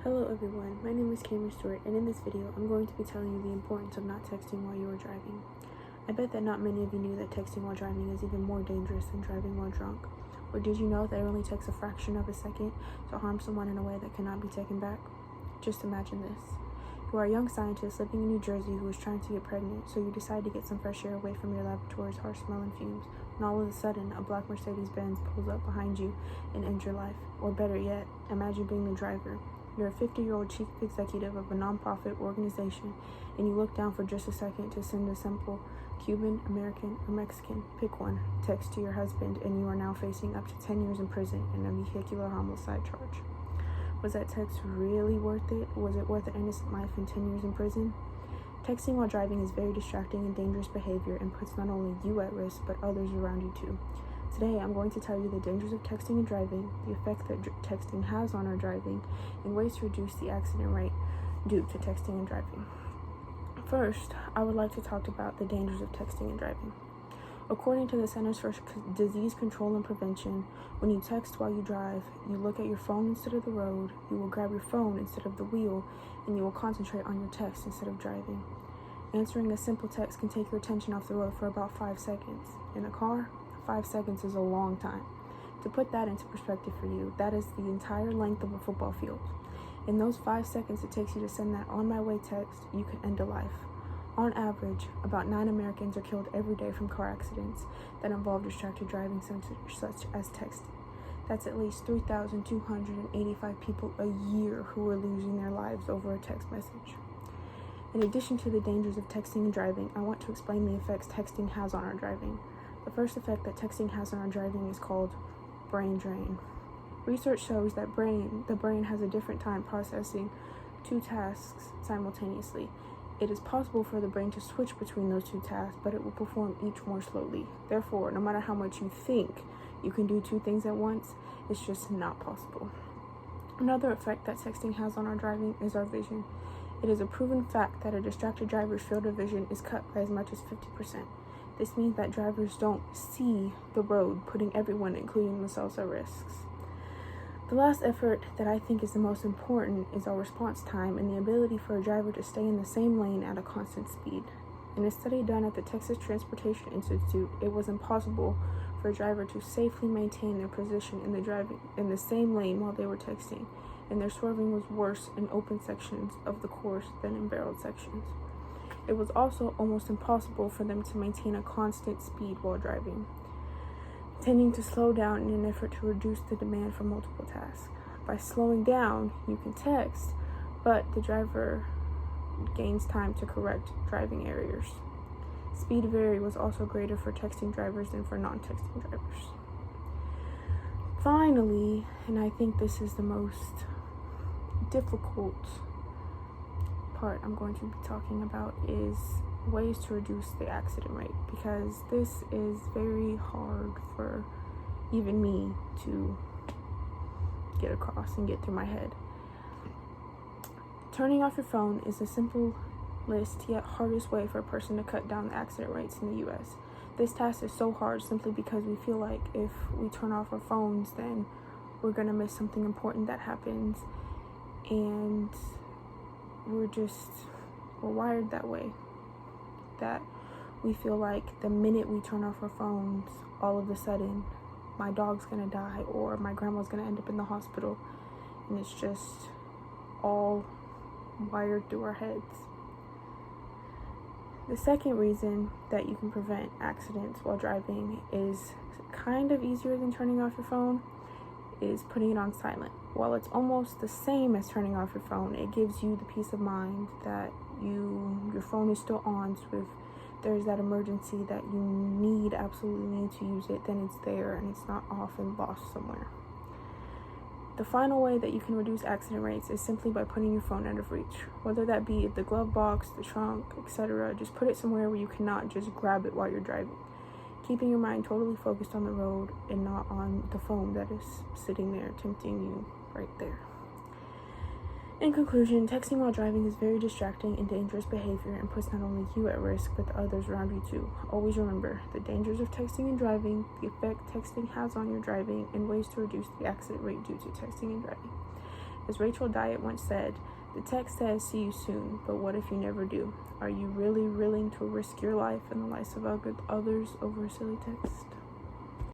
Hello everyone, my name is Cameron Stewart, and in this video I'm going to be telling you the importance of not texting while you are driving. I bet that not many of you knew that texting while driving is even more dangerous than driving while drunk. Or did you know that it only takes a fraction of a second to harm someone in a way that cannot be taken back? Just imagine this. You are a young scientist living in New Jersey who is trying to get pregnant, so you decide to get some fresh air away from your laboratory's harsh smelling fumes, and all of a sudden a black Mercedes-Benz pulls up behind you and ends your life. Or better yet, imagine being the driver. You're a 50-year-old chief executive of a nonprofit organization, and you look down for just a second to send a simple Cuban, American, or Mexican, pick one, text to your husband, and you are now facing up to 10 years in prison and a vehicular homicide charge. Was that text really worth it? Was it worth an innocent life and 10 years in prison? Texting while driving is very distracting and dangerous behavior and puts not only you at risk, but others around you too. Today, I'm going to tell you the dangers of texting and driving, the effect that texting has on our driving, and ways to reduce the accident rate due to texting and driving. First, I would like to talk about the dangers of texting and driving. According to the Centers for Disease Control and Prevention, when you text while you drive, you look at your phone instead of the road, you will grab your phone instead of the wheel, and you will concentrate on your text instead of driving. Answering a simple text can take your attention off the road for about 5 seconds. In a car, 5 seconds is a long time. To put that into perspective for you, that is the entire length of a football field. In those 5 seconds it takes you to send that on my way text, you can end a life. On average, about 9 Americans are killed every day from car accidents that involve distracted driving such as texting. That's at least 3,285 people a year who are losing their lives over a text message. In addition to the dangers of texting and driving, I want to explain the effects texting has on our driving. The first effect that texting has on our driving is called brain drain. Research shows that the brain has a different time processing 2 tasks simultaneously. It is possible for the brain to switch between those 2 tasks, but it will perform each more slowly. Therefore, no matter how much you think you can do 2 things at once, it's just not possible. Another effect that texting has on our driving is our vision. It is a proven fact that a distracted driver's field of vision is cut by as much as 50%. This means that drivers don't see the road, putting everyone, including themselves, at risks. The last effort that I think is the most important is our response time and the ability for a driver to stay in the same lane at a constant speed. In a study done at the Texas Transportation Institute, it was impossible for a driver to safely maintain their position in the same lane while they were texting, and their swerving was worse in open sections of the course than in barreled sections. It was also almost impossible for them to maintain a constant speed while driving, tending to slow down in an effort to reduce the demand for multiple tasks. By slowing down, you can text, but the driver gains time to correct driving errors. Speed vary was also greater for texting drivers than for non-texting drivers. Finally, and I think this is the most difficult part I'm going to be talking about, is ways to reduce the accident rate, because this is very hard for even me to get across and get through my head. Turning off your phone is a simplest yet hardest way for a person to cut down the accident rates in the US. This task is so hard simply because we feel like if we turn off our phones, then we're gonna miss something important that happens, and we're wired that way, that we feel like the minute we turn off our phones, all of a sudden my dog's gonna die or my grandma's gonna end up in the hospital, and it's just all wired through our heads. The second reason that you can prevent accidents while driving is kind of easier than turning off your phone, is putting it on silent. While it's almost the same as turning off your phone, it gives you the peace of mind that your phone is still on, so if there's that emergency that you absolutely need to use it, then it's there and it's not off and lost somewhere. The final way that you can reduce accident rates is simply by putting your phone out of reach, whether that be the glove box, the trunk, etc. Just put it somewhere where you cannot just grab it while you're driving, keeping your mind totally focused on the road and not on the phone that is sitting there tempting you right there. In conclusion, texting while driving is very distracting and dangerous behavior and puts not only you at risk, but the others around you too. Always remember the dangers of texting and driving, the effect texting has on your driving, and ways to reduce the accident rate due to texting and driving. As Rachel Diet once said, the text says, "See you soon," but what if you never do? Are you really willing to risk your life and the lives of others over a silly text?